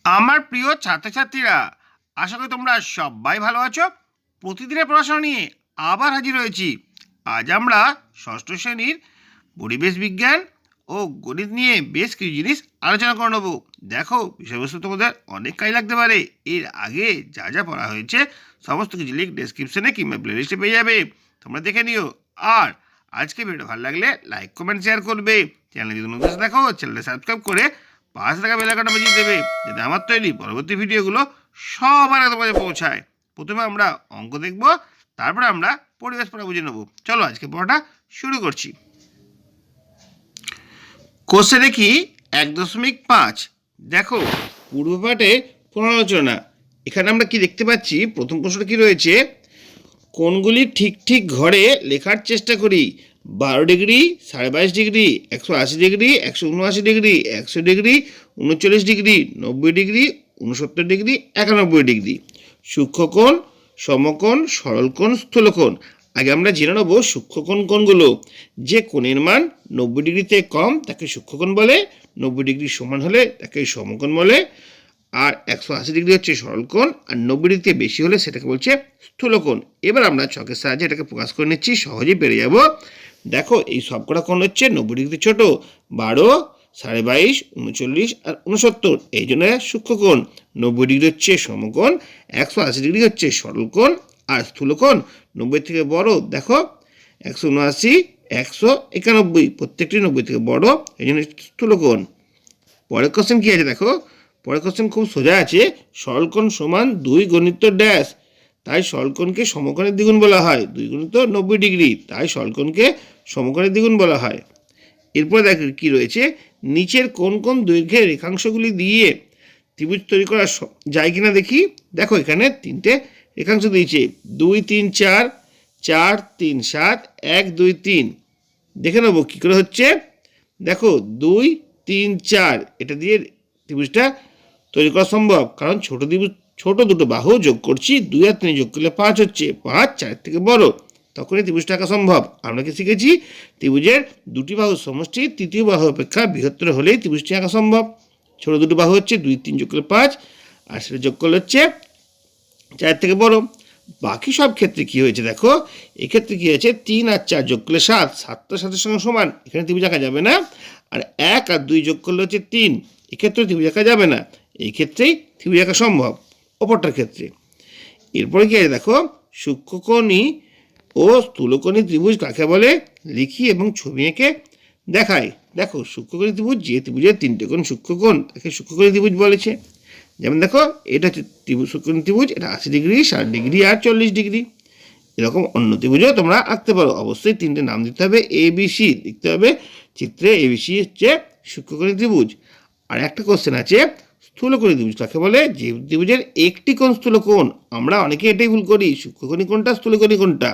আমার প্রিয় ছাত্রছাত্রীরা, আশা করি তোমরা সবাই ভালো আছো। প্রতিদিনের পড়াশোনা নিয়ে আবার হাজির হয়েছি। আজ আমরা ষষ্ঠ শ্রেণীর পরিবেশ বিজ্ঞান ও গণিত নিয়ে বেশ কিছু জিনিস আলোচনা করে নেবো। দেখো, বিষয়বস্তু তোমাদের অনেক কাজে লাগতে পারে। এর আগে যা যা পড়া হয়েছে সমস্ত কিছু লিঙ্ক ডেসক্রিপশনে কিংবা প্লেলিস্টে পেয়ে যাবে, তোমরা দেখে নিও। আর আজকে ভিডিও ভালো লাগলে লাইক কমেন্ট শেয়ার করবে। চ্যানেলে যদি নতুন দেখো, চ্যানেলটা সাবস্ক্রাইব করে পাশে থাকা বেল আইকনটা বাজিয়ে দেবে, যাতে আমার তৈরি পরবর্তী ভিডিওগুলো সবার আগে তোমাদের পৌঁছায়। প্রথমে আমরা অঙ্ক দেখব, তারপরে আমরা পরিবেশ পড়া বুঝে নেব। চলো আজকে পড়াটা শুরু করছি। কোষে দেখি 1.5। দেখো, পূর্বপাঠে পুনরালোচনা। এখানে আমরা কি দেখতে পাচ্ছি? প্রথম প্রশ্নটা কি রয়েছে? কোণগুলি ঠিক ঠিক ঘরে লেখার চেষ্টা করি। 12 degree, 22.5 degree, 180 degree, 179 degree, 100 degree, 39 degree, 90 degree, 69 degree, 91 degree. সূক্ষ্মকোণ, সমকোণ, সরলকোণ, স্থূলকোণ। আগে আমরা জেনে নেব সূক্ষ্মকোণ কোণগুলো। যে কোণের মান 90 ডিগ্রিতে কম তাকে সূক্ষ্মকোণ বলে, 90 ডিগ্রি সমান হলে তাকে সমকোণ বলে, আর 180 ডিগ্রি হচ্ছে সরলকোণ, আর 90 ডিগ্রিতে বেশি হলে সেটাকে বলছে স্থূলকোণ। এবার আমরা ছকের সাহায্যে এটাকে প্রকাশ করে নিচ্ছি, সহজেই পেরে যাব। দেখো, এই সবকটা কোণ হচ্ছে 90 ডিগ্রিতে ছোট, 12, 22.5, 39 আর 69, এই জন্য সূক্ষ্মকোণ। 90 ডিগ্রি হচ্ছে সমকোণ, 180 ডিগ্রি হচ্ছে সরলকোণ, আর স্থূলকোণ 90 থেকে বড়। দেখো, 179, 191, প্রত্যেকটি 90 থেকে বড়, এই জন্য স্থূলকোণ। পরের কোশ্চেন কি আছে দেখো, পরের কোশ্চেন খুব সোজা আছে। সরলকোণ সমান 2 গণিত ড্যাশ, তাই সরলকোণকে সমকোণের দ্বিগুণ বলা হয়। 2 গুণিত 90 ডিগ্রি, তাই সরলকোণকে সমকোণের দ্বিগুণ বলা হয়। এরপর দেখো কি রয়েছে, নিচের কোন কোন দৈর্ঘ্যের রেখাংশগুলি দিয়ে ত্রিভুজ তৈরি করা যায় কিনা দেখি। দেখো, এখানে 3টে রেখাংশ দিয়েছে, 2, 3, 4, 4, 3, 7, 1, 2, 3। দেখে নেবো কী করে হচ্ছে। দেখো, 2, 3, 4 এটা দিয়ে ত্রিভুজটা তৈরি করা সম্ভব, কারণ ছোট দুটো বাহু যোগ করছি, 2 আর 3 যোগ করলে 5 হচ্ছে, 5 4 থেকে বড়, তখনই ত্রিভুজটা আঁকা সম্ভব। আমরা কি শিখেছি? ত্রিভুজের দুটি বাহুর সমষ্টি তৃতীয় বাহু অপেক্ষা বৃহত্তর হলেই ত্রিভুজটি আঁকা সম্ভব। ছোট দুটো বাহু হচ্ছে 2, 3 যোগ করলে 5, আর সেটা যোগ করলে হচ্ছে 4 থেকে বড়। বাকি সব ক্ষেত্রে কি হয়েছে দেখো, এক্ষেত্রে কি হয়েছে, 3 আর 4 যোগ করলে 7, 7টা 7-এর সঙ্গে সমান, এখানে ত্রিভুজ আঁকা যাবে না। আর 1 আর 2 যোগ করলে হচ্ছে 3, এক্ষেত্রে ত্রিভুজ আঁকা যাবে না। এই ক্ষেত্রেই ত্রিভুজ আঁকা সম্ভব, অপরটার ক্ষেত্রে। এরপরে কি আছে দেখো, সূক্ষ্মকোণী ও স্থূলকোণী ত্রিভুজ কাকে বলে লিখি এবং ছবি এঁকে দেখাই। দেখো, সূক্ষ্মকোণী ত্রিভুজ, যে ত্রিভুজের 3টে কোণ সূক্ষ্মকোণ তাকে সূক্ষ্মকোণী ত্রিভুজ বলেছে। যেমন দেখো, এটা হচ্ছে সূক্ষ্মকোণী ত্রিভুজ, এটা 80 ডিগ্রি, 60 ডিগ্রি আর 40 ডিগ্রি। এরকম অন্য ত্রিভুজও তোমরা আঁকতে পারো। অবশ্যই 3টে নাম দিতে হবে, ABC লিখতে হবে চিত্রে। ABC হচ্ছে সূক্ষ্মকোণী ত্রিভুজ। আর একটা কোশ্চেন আছে, স্থূলকোণী ত্রিভুজ কাকে বলে? যে ত্রিভুজের একটি কোণ স্থূলকোণ। আমরা অনেকে এটাই ভুল করি, সূক্ষ্মকোণী কোণটা, স্থূলকোণী কোণটা।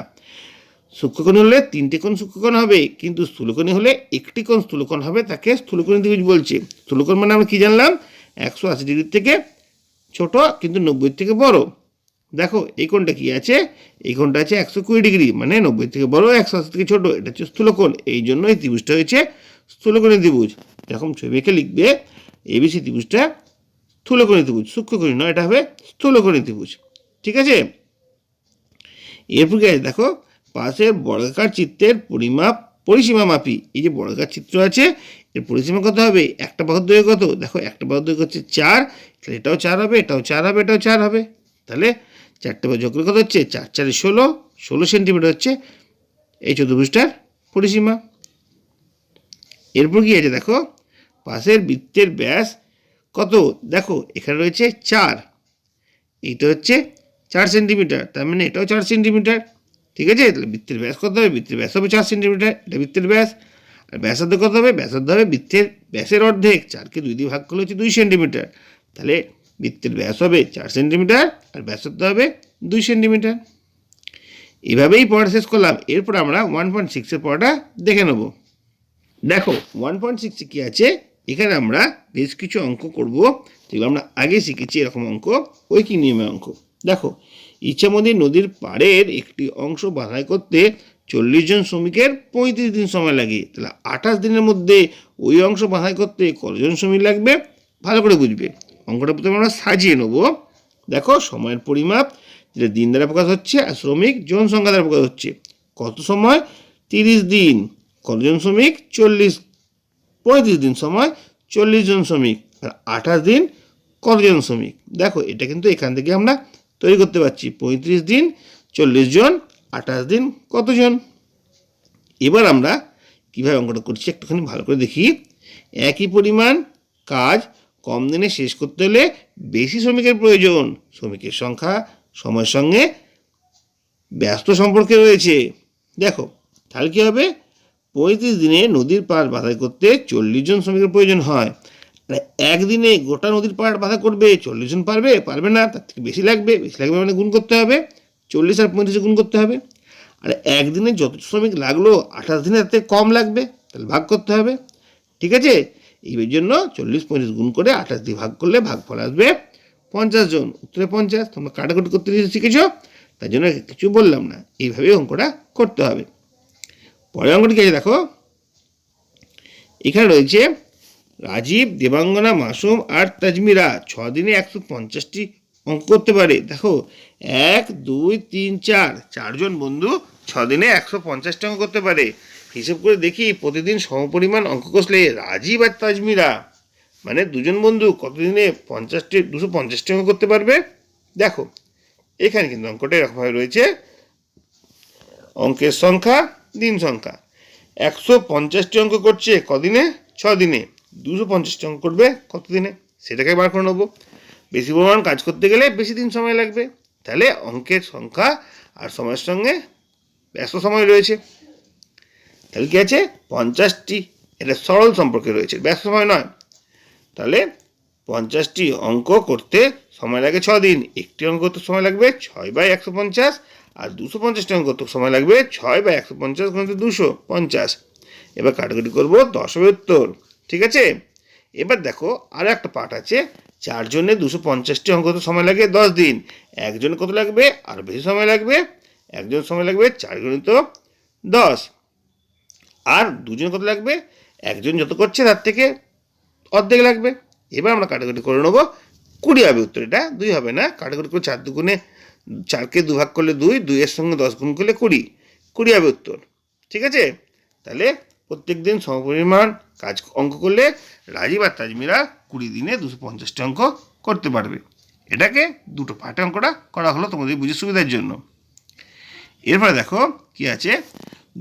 সূক্ষ্মকোণী হলে 3টে কোণ সূক্ষ্মকোণ হবে, কিন্তু স্থূলকোণী হলে একটি কোণ স্থূলকোণ হবে, তাকে স্থূলকোণী ত্রিভুজ বলছে। স্থূলকোণ মানে আমরা কি জানলাম? 180 ডিগ্রির থেকে ছোট কিন্তু 90 থেকে বড়। দেখো, এই কোণটা কি আছে? এই কোণটা আছে 120 ডিগ্রি, মানে 90 থেকে বড়, 180 থেকে ছোট, এটা হচ্ছে স্থূলকোণ। এই জন্য এই ত্রিভুজটা হয়েছে স্থূলকোণী ত্রিভুজ। এরকম ছবি এঁকে লিখবে, ABC ত্রিভুজটা স্থূলকোণী ত্রিভুজ, সূক্ষ্মকোণী নয়, এটা হবে স্থূলকোণী ত্রিভুজ। ঠিক আছে? এরপর দেখো, পাশের বর্গাকার চিত্রের পরিসীমা মাপি। এই যে বর্গাকার চিত্র আছে, এর পরিসীমা কত হবে? একটা বাহুর দৈর্ঘ্য কত? দেখো, একটা বাহুর দৈর্ঘ্য হচ্ছে 4, তাহলে এটাও 4 হবে, এটাও 4 হবে, এটাও 4 হবে। তাহলে 4টে বাহু যোগ করলে কত হচ্ছে? 4 4 16 সেন্টিমিটার হচ্ছে এই চতুর্ভুজটার পরিসীমা। এরপর কি আছে দেখো, পাশের বৃত্তের ব্যাস কত? দেখো, এখানে রয়েছে 4, এইটা হচ্ছে 4 সেন্টিমিটার, তার মানে এটাও 4 সেন্টিমিটার। ঠিক আছে? তাহলে বৃত্তের ব্যাস কত হবে? বৃত্তের ব্যাস হবে 4 সেন্টিমিটার, এটা বৃত্তের ব্যাস। আর ব্যাসার্ধ কত হবে? ব্যাসার্ধ হবে বৃত্তের ব্যাসের অর্ধেক, 4কে 2 দিয়ে ভাগ করলে হচ্ছে 2 সেন্টিমিটার। তাহলে বৃত্তের ব্যাস হবে 4 সেন্টিমিটার, আর ব্যাসার্ধ হবে 2 সেন্টিমিটার। এভাবেই পড়া শেষ করলাম। এরপর আমরা 1.6-এর পড়াটা দেখে নেব। দেখো, 1.6-এ কী আছে, এখানে আমরা বেশ কিছু অঙ্ক করব, যেগুলো আমরা আগে শিখেছি। এরকম অঙ্ক, ঐকিক নিয়মের অঙ্ক। দেখো, ইচ্ছামতি নদীর পাড়ের একটি অংশ বাধাই করতে 40 জন শ্রমিকের 35 দিন সময় লাগে। তাহলে 28 দিনের মধ্যে ওই অংশ বাধাই করতে কতজন শ্রমিক লাগবে? ভালো করে বুঝবে। অঙ্কটা প্রথমে আমরা সাজিয়ে নেব। দেখো সময়ের পরিমাপ যেটা দিন দ্বারা প্রকাশ হচ্ছে আর শ্রমিক জন সংখ্যা দ্বারা প্রকাশ হচ্ছে। কত সময় 30 দিন, কতজন শ্রমিক 40, 35 দিন সময় 40 জন শ্রমিক, আর 28 দিন কতজন শ্রমিক। দেখো এটা কিন্তু এখান থেকে আমরা তৈরি করতে পারছি, 35 দিন 40 জন, 28 দিন কতজন। এবার আমরা কীভাবে অঙ্কটা করছি একটুখানি ভালো করে দেখি। একই পরিমাণ কাজ কম দিনে শেষ করতে হলে বেশি শ্রমিকের প্রয়োজন। শ্রমিকের সংখ্যা সময়ের সঙ্গে ব্যস্ত সম্পর্কে রয়েছে। দেখো তাহলে কী হবে, 35 দিনে নদীর পাড় বাঁধাই করতে 40 জন শ্রমিকের প্রয়োজন হয়। একদিনে গোটা নদীর পাড় বাঁধা করবে 40 জন পারবে না, তার থেকে বেশি লাগবে মানে গুণ করতে হবে, 40 আর 35 গুণ করতে হবে। আর একদিনে যত শ্রমিক লাগলো 28 দিনে তার থেকে কম লাগবে, তাহলে ভাগ করতে হবে। ঠিক আছে, এই জন্য 40-35 গুণ করে 28 দিয়ে ভাগ করলে ভাগফল আসবে 50 জন, উত্তরে 50। তোমরা কাটাকুটি করতে শিখেছ, তাই জন্য কিছু বললাম না, এইভাবেই অঙ্কটা করতে হবে। পরের অঙ্কটি কি আছে দেখো, এখানে রয়েছে রাজীব, দেবাঙ্গনা, মাসুম আর তাজমিরা 6 দিনে 150টি অঙ্ক করতে পারে। দেখো 1, 2, 3, 4 চারজন বন্ধু 6 দিনে 150টি অঙ্ক করতে পারে। হিসেব করে দেখি প্রতিদিন সমপরিমাণ অঙ্ক কষলে রাজীব আর তাজমিরা মানে দুজন বন্ধু কতদিনে 250টি অঙ্ক করতে পারবে। দেখো এখানে কিন্তু অঙ্কটা এরকমভাবে রয়েছে, অঙ্কের সংখ্যা দিন সংখ্যা। 150টি অঙ্ক করছে কদিনে, 6 দিনে। 250টি অঙ্ক করবে কত দিনে, সেটাকে বার করে নেবো। বেশি পরিমাণ কাজ করতে গেলে বেশি দিন সময় লাগবে, তাহলে অঙ্কের সংখ্যা আর সময়ের সঙ্গে ব্যস্ত সময় রয়েছে। তাহলে কি আছে, 50টি, এটা সরল সম্পর্কে রয়েছে, ব্যস্ত সময় নয়। তাহলে 50টি অঙ্ক করতে সময় লাগে 6 দিন, একটি অঙ্ক করতে সময় লাগবে 6/150, আর 250টি অঙ্ক করতে সময় লাগবে 6/150 × 250। এবার কাটাকুটি করবো 10/উত্তর। ঠিক আছে, এবার দেখো আরও একটা পার্ট আছে, 4 জনে 250টি অঙ্ক করতে সময় লাগে 10 দিন, একজন কত লাগবে, আর বেশি সময় লাগবে, একজন সময় লাগবে 4 × 10, আর দুজন কত লাগবে, একজন যত করছে তার থেকে অর্ধেক লাগবে। এবার আমরা কাটাকুটি করে নেবো, 20 হবে উত্তর, এটা 2 হবে না। কাটাকুটি করে 4 দুগুণে 4কে 2 ভাগ করলে 2, 2-এর সঙ্গে 10 গুণ করলে 20 হবে উত্তর। ঠিক আছে, তাহলে প্রত্যেক দিন সমপরিমাণ কাজ অঙ্ক করলে রাজীব আর তাজমিরা 20 দিনে 250টি অঙ্ক করতে পারবে। এটাকে দুটো পার্টে অঙ্কটা করা হলো তোমাদের বুঝে সুবিধার জন্য। এরপরে দেখো কি আছে,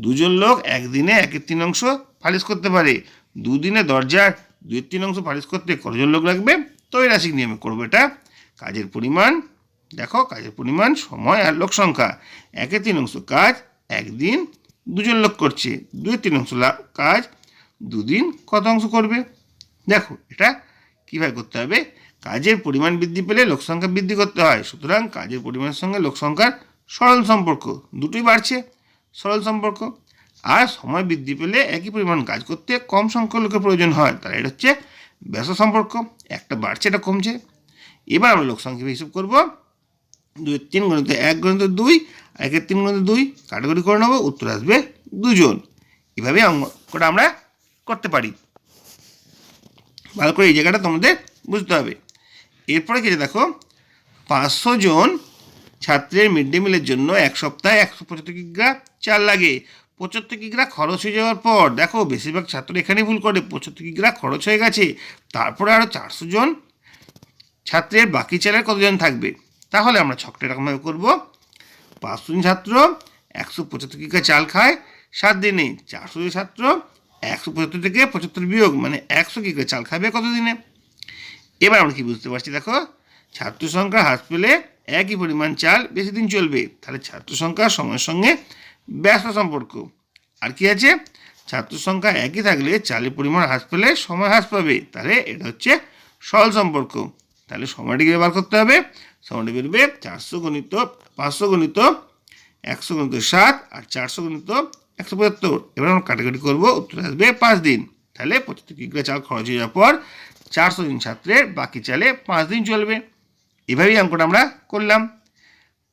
দুজন লোক একদিনে 1/3 অংশ পালিশ করতে পারে। দুদিনে দরজার 2/3 অংশ পালিশ করতে কতজন লোক লাগবে, ত্রৈরাশিক নিয়মে করবো এটা। কাজের পরিমাণ, দেখো কাজের পরিমাণ, সময় আর লোক সংখ্যা। 1/3 অংশ কাজ একদিন দুজন লোক করছে, 2/3 অংশ কাজ দুদিন কত অংশ করবে। দেখো এটা কীভাবে করতে হবে, কাজের পরিমাণ বৃদ্ধি পেলে লোক সংখ্যা বৃদ্ধি করতে হয়, সুতরাং কাজের পরিমাণের সঙ্গে লোক সংখ্যার সরল সম্পর্ক, দুটোই বাড়ছে, সরল সম্পর্ক। আর সময় বৃদ্ধি পেলে একই পরিমাণ কাজ করতে কম সংখ্যক লোকের প্রয়োজন হয়, তাহলে এটা হচ্ছে ব্যস্ত সম্পর্ক, একটা বাড়ছে এটা কমছে। এবার আমরা লোক সংখ্যা হিসাব করবো, 2/3 × 1 × 2, 1/3 × 2 কাটাকুটি করে নেবো, উত্তর আসবে 2 জন। এভাবে অঙ্কটা আমরা করতে পারি। ভালো করে এই জায়গাটা তোমাদের বুঝতে হবে। এরপরে কি দেখো, 500 জন ছাত্রের মিড ডে মিলের জন্য এক সপ্তাহে 175 কিগ্রা চাল লাগে। 75 কিগ্রা খরচ হয়ে যাওয়ার পর, দেখো বেশিরভাগ ছাত্র এখানেই ভুল করে, 75 কিগ্রা খরচ হয়ে গেছে, তারপরে আরও 400 জন ছাত্রের বাকি চালের কতজন থাকবে। তাহলে আমরা ছকটা এরকমভাবে করবো, 500 জন ছাত্র 175 কিগ্রা চাল খায় 7 দিনে, 400 জন ছাত্র 175 থেকে 75 বিয়োগ মানে 100 কিগ্রা চাল খাবে কত দিনে। এবার আমরা কি বুঝতে পারছি, দেখো ছাত্র সংখ্যা হ্রাস পেলে একই পরিমাণ চাল বেশি দিন চলবে, তাহলে ছাত্র সংখ্যা সময়ের সঙ্গে ব্যস্ত সম্পর্ক। আর কি আছে, ছাত্র সংখ্যা একই থাকলে চালের পরিমাণ হ্রাস পেলে সময় হ্রাস পাবে, তাহলে এটা হচ্ছে সরল সম্পর্ক। তাহলে সময়টিকে ব্যবহার করতে হবে, সময়টি বেরোবে 400 × 500 × 100 × 7 আর 400 × 175। এবার আমরা কাটাকাটি করবো, উত্তর আসবে 5 দিন। তাহলে 75 কিগ্রা চাল খরচ হয়ে যাওয়ার পর 400 জন ছাত্রের বাকি চালে 5 দিন চলবে। এভাবেই অঙ্কটা আমরা করলাম।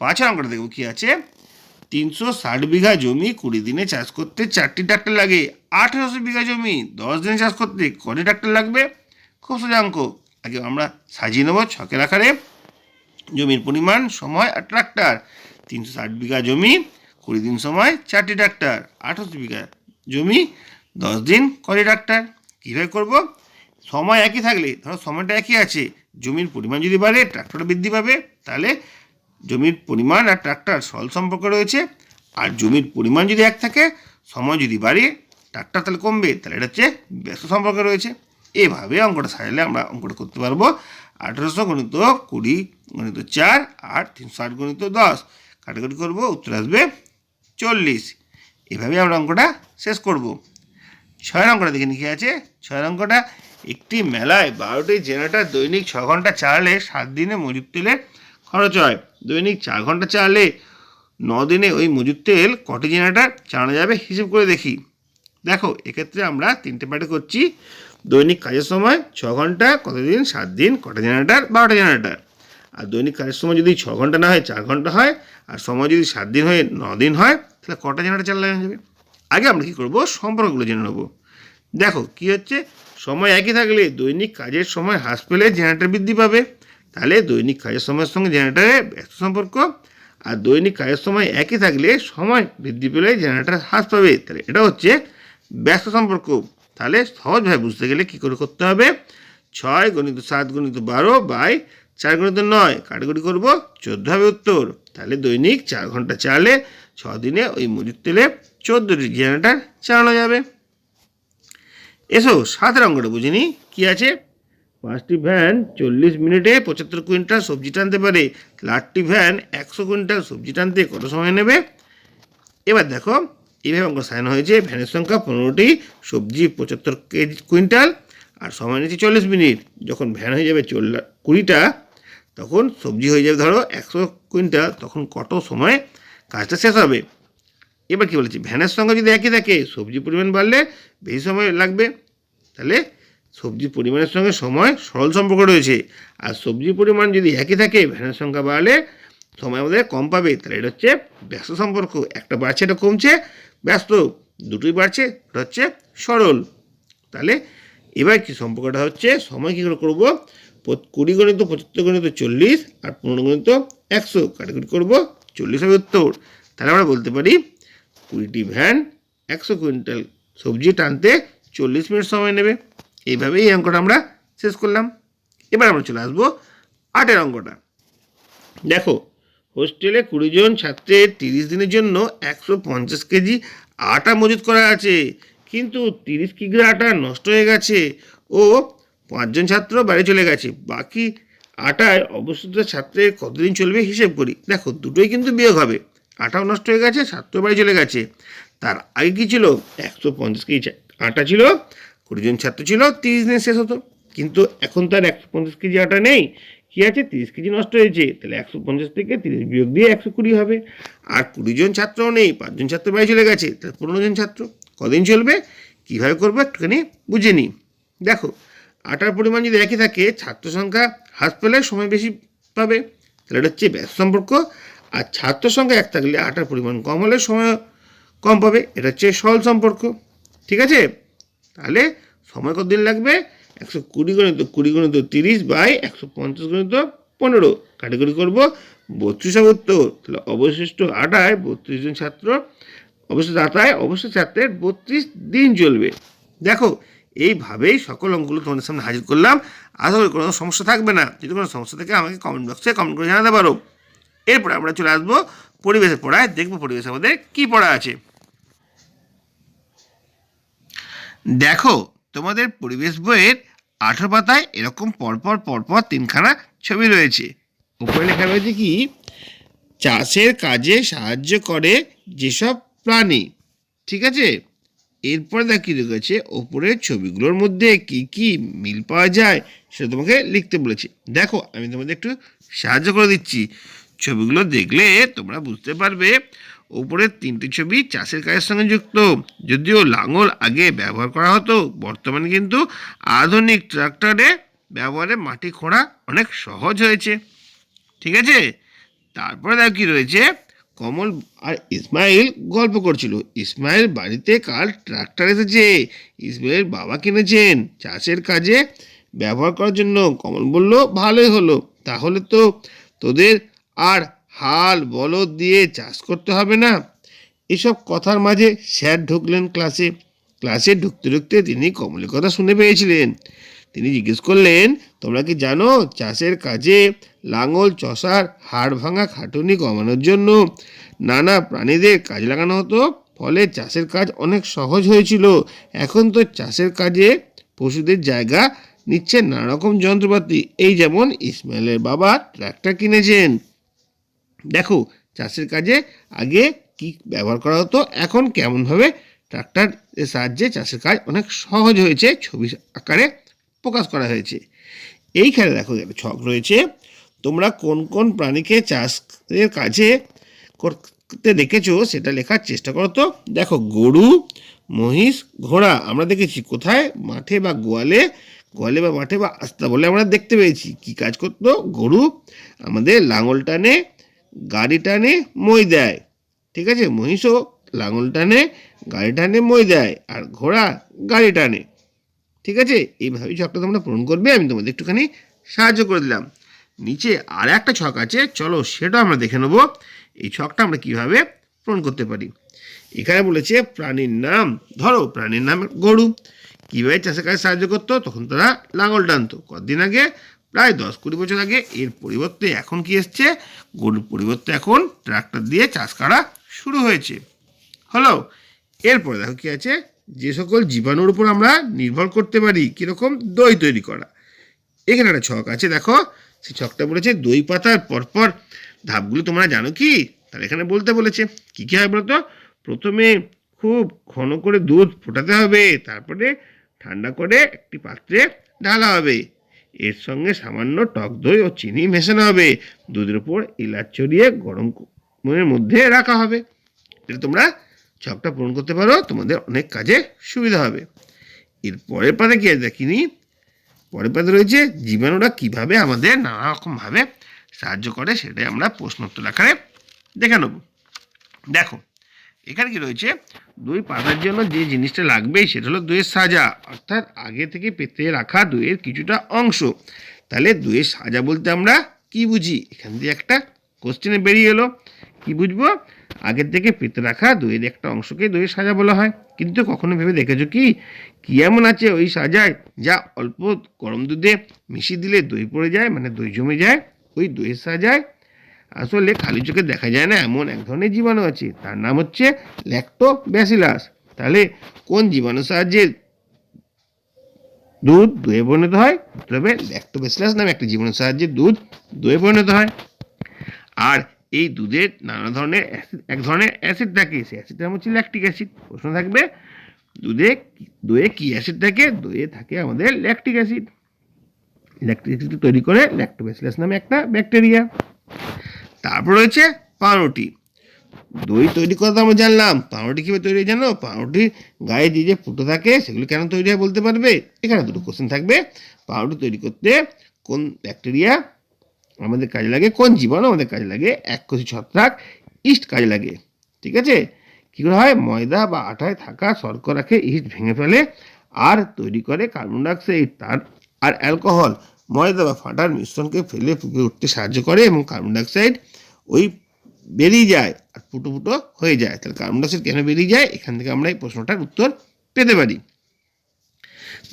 5 অঙ্কটা দেখব কি আছে, 360 বিঘা জমি 20 দিনে চাষ করতে 4টি ট্রাক্টর লাগে। 1800 বিঘা জমি 10 দিনে চাষ করতে কটি ট্রাক্টর লাগবে। খুব সোজা অঙ্ক, আগে আমরা সাজিয়ে নেব ছকের আকারে। জমির পরিমাণ, সময় আর ট্রাক্টর। 360 বিঘা জমি, 20 দিন সময়, 4টি ট্রাক্টর। 28 বিঘা জমি, 10 দিন, কটি ট্রাক্টর। কীভাবে করব? সময় একই থাকলে, ধরো সময়টা একই আছে, জমির পরিমাণ যদি বাড়ে ট্রাক্টর বৃদ্ধি পাবে, তাহলে জমির পরিমাণ আর ট্রাক্টর সরল সম্পর্ক রয়েছে। আর জমির পরিমাণ যদি এক থাকে, সময় যদি বাড়ে ট্রাক্টর তাহলে কমবে, তাহলে এটা হচ্ছে ব্যস্ত সম্পর্ক রয়েছে। এভাবে অঙ্কটা সাজালে আমরা অঙ্কটা করতে পারবো। 1800 গণিত 20 গণিত 4 আর 360 গণিত 10 কাটাকুটি করবো, উত্তর আসবে 40। এভাবে আমরা অঙ্কটা শেষ করব। 6 অঙ্কটা দেখে নিয়ে আছে। 6 অঙ্কটা, একটি মেলায় 12টি জেনারেটর দৈনিক 6 ঘন্টা চালালে 7 দিনে মজুদ তেলের খরচ হয়। দৈনিক 4 ঘন্টা চালালে 9 দিনে ওই মজুদ তেল কটি জেনারেটর চালানো যাবে হিসেব করে দেখি। দেখো, এক্ষেত্রে আমরা 3টে পার্টে করছি। দৈনিক কাজের সময় 6 ঘন্টা, কতদিন? 7 দিন, কটা জেনারেটর? 12টা জেনারেটর। আর দৈনিক কাজের সময় যদি 6 ঘন্টা না হয় 4 ঘন্টা হয়, আর সময় যদি 7 দিন হয়ে 9 দিন হয়, তাহলে কটা জেনারেটর চালানো যাবে? আগে আমরা কী করবো, সম্পর্কগুলো জেনে নেবো। দেখো কী হচ্ছে, সময় একই থাকলে দৈনিক কাজের সময় হ্রাস পেলে জেনারেটর বৃদ্ধি পাবে, তাহলে দৈনিক কাজের সময়ের সঙ্গে জেনারেটরের ব্যস্ত সম্পর্ক। আর দৈনিক কাজের সময় একই থাকলে সময় বৃদ্ধি পেলে জেনারেটর হ্রাস পাবে, তাহলে এটা হচ্ছে ব্যস্ত সম্পর্ক। তাহলে সহজভাবে বুঝতে গেলে কী করে করতে হবে, 6 গণিত 7 গণিত 12 বাই 4 গণিত 9 কাটাকুটি করবো, 14 হবে উত্তর। তাহলে দৈনিক 4 ঘন্টা চালালে 6 দিনে ওই মজুদ তেলে 14টি জেনারেটর চালানো যাবে। এসো 7 অঙ্কটা বুঝে নিই কী আছে। 5টি ভ্যান 40 মিনিটে 75 কুইন্টাল সবজি টানতে পারে, 8টি ভ্যান 100 কুইন্টাল সবজি টানতে কত সময় নেবে? এবার দেখো, এইভাবে অঙ্ক সাজানো হয়েছে। ভ্যানের সংখ্যা 15টি, সবজি 75 কুইন্টাল, আর সময় নিচ্ছে 40 মিনিট। যখন ভ্যান হয়ে যাবে 20টা, তখন সবজি হয়ে যাবে ধরো 100 কুইন্টাল, তখন কত সময় কাজটা শেষ হবে? এবার কী বলেছি, ভ্যানের সংখ্যা যদি একই থাকে, সবজি পরিমাণ বাড়লে বেশি সময় লাগবে, তাহলে সবজির পরিমাণের সঙ্গে সময় সরল সম্পর্ক রয়েছে। আর সবজির পরিমাণ যদি একই থাকে, ভ্যানের সংখ্যা বাড়লে সময় আমাদের কম পাবে, তাহলে এটা হচ্ছে ব্যস্ত সম্পর্ক। একটা বাড়ছে, এটা কমছে, ব্যস্ত। দুটোই বাড়ছে, এটা হচ্ছে সরল। তাহলে এবার কি সম্পর্কটা হচ্ছে, সময় কী করে করবো, 20 গণিত 75 গণিত 40 আর 15 গণিত 100 কাটাকুটি করবো, 40 হবে উত্তর। তাহলে আমরা বলতে পারি 20টি ভ্যান 100 কুইন্টাল সবজি টানতে 40 মিনিট সময় নেবে। এইভাবেই এই অঙ্কটা আমরা শেষ করলাম। এবার আমরা চলে আসবো 8 অঙ্কটা। দেখো, হোস্টেলে 20 জন ছাত্রের 30 দিনের জন্য 150 কেজি আটা মজুত করা আছে, কিন্তু 30 কিগ্রা আটা নষ্ট হয়ে গেছে ও 5 জন ছাত্র বাড়ি চলে গেছে। বাকি আটায় অবশিষ্ট ছাত্রের কতদিন চলবে হিসেব করি। দেখো, দুটোই কিন্তু বিয়োগ হবে। আটাও নষ্ট হয়ে গেছে, ছাত্র বাড়ি চলে গেছে। তার আগে কী ছিল, 150 কেজি আটা ছিল, 20 জন ছাত্র ছিল, 30 দিনে শেষ হতো। কিন্তু এখন তার 150 কেজি আটা নেই, কী আছে, 30 কেজি নষ্ট হয়েছে। তাহলে 150 থেকে 30 বিয়োগ দিয়ে 120 হবে। আর 20 জন ছাত্রও নেই, 5 জন ছাত্র বাড়ি চলে গেছে, তাহলে 15 জন ছাত্র। কদিন চলবে, কীভাবে করবো একটুখানি বুঝে নিই। দেখো, আটার পরিমাণ যদি একই থাকে, ছাত্র সংখ্যা হ্রাস পেলে সময় বেশি পাবে, তাহলে এটা হচ্ছে ব্যস্ত সম্পর্ক। আর ছাত্র সংখ্যা এক থাকলে আটার পরিমাণ কম হলে সময় কম পাবে, এটা হচ্ছে সরল সম্পর্ক। ঠিক আছে, তাহলে সময় কতদিন লাগবে, 120 গণিত 20 গণিত 30 বাই 150 গণিত 15 কাটাকুটি করবো, 32 হবে উত্তর। তাহলে অবশিষ্ট আটায় 32 জন ছাত্র, অবশিষ্ট আটায় অবশিষ্ট ছাত্রের 32 দিন চলবে। দেখো, এইভাবেই সকল অঙ্কগুলো তোমাদের সামনে হাজির করলাম। আশা করি কোনো সমস্যা থাকবে না। যদি কোনো সমস্যা থাকে আমাকে কমেন্ট বক্সে কমেন্ট করে জানাতে পারো। এরপরে আমরা চলে আসবো পরিবেশের পড়ায়, দেখবো পরিবেশে আমাদের কী পড়া আছে। দেখো, তোমাদের পরিবেশ বইয়ের 18 পাতায় এরকম পরপর 3খানা ছবি রয়েছে। উপরে লেখা রয়েছে কি, চাষের কাজে সাহায্য করে যেসব প্রাণী। ঠিক আছে, এরপরে দেখি রয়েছে ওপরের ছবিগুলোর মধ্যে কি কি মিল পাওয়া যায় সেটা তোমাকে লিখতে বলেছি। দেখো, আমি তোমাদের একটু সাহায্য করে দিচ্ছি। ছবিগুলো দেখলে তোমরা বুঝতে পারবে ওপরের 3টি ছবি চাষের কাজের সঙ্গে যুক্ত। যদিও লাঙল আগে ব্যবহার করা হতো, বর্তমানে কিন্তু আধুনিক ট্রাক্টরে ব্যবহারে মাটি খোঁড়া অনেক সহজ হয়েছে। ঠিক আছে, তারপরে দেখো কি রয়েছে, কমল আর ইসমাইল গল্প করছিল। ইসমাইল বাড়িতে কাল ট্রাক্টর এসেছে, ইসমাইলের বাবা কিনেছেন। চাষের কাজে ব্যবহার করার জন্য। কমল বলল, ভালোই হলো, তাহলে তো তোদের আর হাল বলদ দিয়ে চাষ করতে হবে না। এসব কথার মাঝে স্যার ঢুকলেন ক্লাসে। ক্লাসে ঢুকতে ঢুকতে তিনি কমলের কথা শুনে পেয়েছিলেন। তিনি জিজ্ঞেস করলেন, তোমরা কি জানো চাষের কাজে লাঙল চষার হাড় ভাঙা খাটুনি কমানোর জন্য নানা প্রাণীদের কাজ লাগানো হতো? ফলে চাষের কাজ অনেক সহজ হয়েছিল। এখন তো চাষের কাজে পশুদের জায়গা নিচ্ছে নানা রকম যন্ত্রপাতি। এই যেমন ইসমাইলের বাবা ট্র্যাক্টর কিনেছেন। দেখো চাষের কাজে আগে কি ব্যবহার করা হতো, এখন কেমনভাবে ট্রাক্টরের সাহায্যে চাষের কাজ অনেক সহজ হয়েছে, ছবি আকারে প্রকাশ করা হয়েছে। এইখানে দেখো একটা ছক রয়েছে। তোমরা কোন কোন প্রাণীকে চাষের কাজে করতে দেখেছো সেটা লেখার চেষ্টা করো তো। দেখো গরু, মহিষ, ঘোড়া আমরা দেখেছি কোথায়? মাঠে বা গোয়ালে, গোয়ালে বা মাঠে বা আস্তা বলে আমরা দেখতে পেয়েছি। কি কাজ করতো? গরু আমাদের লাঙল টানে, গাড়ি টানে, মই দেয়। ঠিক আছে, মহিষও লাঙল টানে, গাড়ি টানে, মই দেয়। আর ঘোড়া গাড়ি টানে। ঠিক আছে, এইভাবেই ছকটা তোমরা পূরণ করবে। আমি তোমাদের একটুখানি সাহায্য করে দিলাম। নিচে আর একটা ছক আছে, চলো সেটা আমরা দেখে নেব এই ছকটা আমরা কিভাবে পূরণ করতে পারি। এখানে বলেছে প্রাণীর নাম। ধরো প্রাণীর নাম গরু। কীভাবে চাষের কাজে সাহায্য করতো? তখন তারা লাঙল টানতো। কতদিন আগে? প্রায় 10-20 বছর আগে। এর পরিবর্তে এখন কি এসছে? গরুর পরিবর্তে এখন ট্রাক্টর দিয়ে চাষ করা শুরু হয়েছে। হলো। এরপরে দেখো কি আছে, যে সকল জীবাণুর উপর আমরা নির্ভর করতে পারি। কীরকম? দই তৈরি করা। এখানে একটা ছক আছে, দেখো সেই ছকটা বলেছে দই পাতার পরপর ধাপগুলো তোমরা জানো কি? তাহলে এখানে বলতে বলেছে কী কী হয় বলতো। প্রথমে খুব ঘন করে দুধ ফোটাতে হবে, তারপরে ঠান্ডা করে একটি পাত্রে ঢালা হবে, এর সঙ্গে সামান্য টক দই ও চিনি মেশানো হবে, দুধের উপর এলাচ ছড়িয়ে গরমের মধ্যে রাখা হবে। এটা তোমরা ছকটা পূরণ করতে পারো, তোমাদের অনেক কাজে সুবিধা হবে। এর পরের পাতে কি দেখিনি, পরের পাতে রয়েছে জীবাণুরা কিভাবে আমাদের নানা রকমভাবে সাহায্য করে, সেটাই আমরা প্রশ্নোত্তর আকারে দেখে নেব। দেখো এখানে কি রয়েছে, দই পাতার জন্য যে জিনিসটা লাগবে সেটা হলো দইয়ের সাজা, অর্থাৎ আগে থেকে পেতে রাখা দইয়ের কিছুটা অংশ। তাহলে দইয়ের সাজা বলতে আমরা কি বুঝি? এখান দিয়ে একটা কোশ্চেনে বেরিয়ে এলো। কি বুঝবো? আগের থেকে পেতে রাখা দইয়ের একটা অংশকে দইয়ের সাজা বলা হয়। কিন্তু কখনো ভেবে দেখেছো কি, কি এমন আছে ওই সাজায় যা অল্প গরম দুধে মিশিয়ে দিলে দই পড়ে যায়, মানে দই জমে যায়? ওই দইয়ের সাজায় আসলে খালি চোখে দেখা যায় না এমন এক ধরনের জীবাণু আছে, তার নাম হচ্ছে ল্যাক্টোব্যাসিলাস। তাহলে কোন জীবাণুর সাহায্যে দুধ দইয়ে পরিণত হয়? তবে ল্যাক্টোব্যাসিলাস নামে একটা জীবাণুর সাহায্যে দুধ দইয়ে পরিণত হয়। আর এই দুধের নানা ধরনের এক ধরনের অ্যাসিড থাকে, সেই অ্যাসিডটার নাম হচ্ছে ল্যাকটিক অ্যাসিড। প্রশ্ন থাকবে দইয়ে কি অ্যাসিড থাকে? দইয়ে থাকে আমাদের ল্যাকটিক অ্যাসিড। ল্যাকটিক অ্যাসিড তৈরি করে ল্যাক্টোব্যাসিলাস নামে একটা ব্যাকটেরিয়া। তারপর রয়েছে পাউরুটি। দই তৈরি করা তো আমরা জানলাম, পাউরুটি কীভাবে তৈরি হয় জানো? পাউরুটির গায়ে যে যে ফুটো থাকে সেগুলো কেন তৈরি হয় বলতে পারবে? এখানে দুটো কোশ্চেন থাকবে। পাউরুটি তৈরি করতে কোন ব্যাকটেরিয়া আমাদের কাজে লাগে, কোন জীবাণু আমাদের কাজে লাগে? এককোষী ছত্রাক, ইস্ট কাজে লাগে। ঠিক আছে, কী করে হয়? ময়দা বা আটায় থাকা শর্করাকে ইস্ট ভেঙে ফেলে আর তৈরি করে কার্বন ডাইঅক্সাইড আর অ্যালকোহল। ময়দা বা ফাটার মিশ্রণকে ফেলে ফুঁকে উঠতে সাহায্য করে এবং কার্বন ডাইঅক্সাইড ওই বেরিয়ে যায় আর ফুটো ফুটো হয়ে যায়। তাহলে কার্বন ডাইঅক্সাইড কেন বেরিয়ে যায়? এখান থেকে আমরা এই প্রশ্নটার উত্তর পেতে পারি।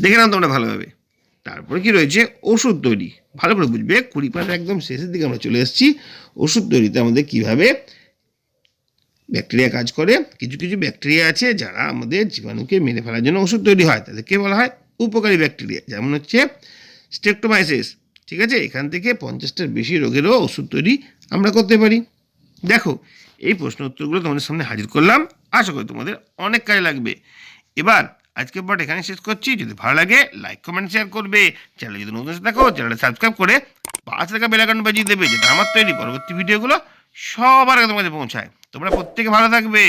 দেখে নাও তোমরা ভালোভাবে। তারপরে কি রয়েছে? ওষুধ তৈরি। ভালো করে বুঝবে, 20 পাতার একদম শেষের দিকে আমরা চলে এসেছি। ওষুধ তৈরিতে আমাদের কিভাবে ব্যাকটেরিয়া কাজ করে। কিছু কিছু ব্যাকটেরিয়া আছে যারা আমাদের জীবাণুকে মেরে ফেলার জন্য ওষুধ তৈরি হয়, তাদেরকে বলা হয় উপকারী ব্যাকটেরিয়া, যেমন হচ্ছে স্ট্রেপ্টোমাইসিস। ঠিক আছে, এখান থেকে 50টার বেশি রোগেরও ওষুধ তৈরি আমরা করতে পারি। দেখো এই প্রশ্ন উত্তরগুলো তোমাদের সামনে হাজির করলাম, আশা করি তোমাদের অনেক কাজে লাগবে। এবার আজকের পাঠ এখানে শেষ করছি। যদি ভালো লাগে লাইক কমেন্ট শেয়ার করবে। চ্যানেল যদি নতুন এসে থাকো চ্যানেলটা সাবস্ক্রাইব করে পাশে থাকা বেল আইকন বাজিয়ে দেবে, যেটা আমার তৈরি পরবর্তী ভিডিওগুলো সবার আগে তোমাদের পৌঁছায়। তোমরা প্রত্যেকে ভালো থাকবে।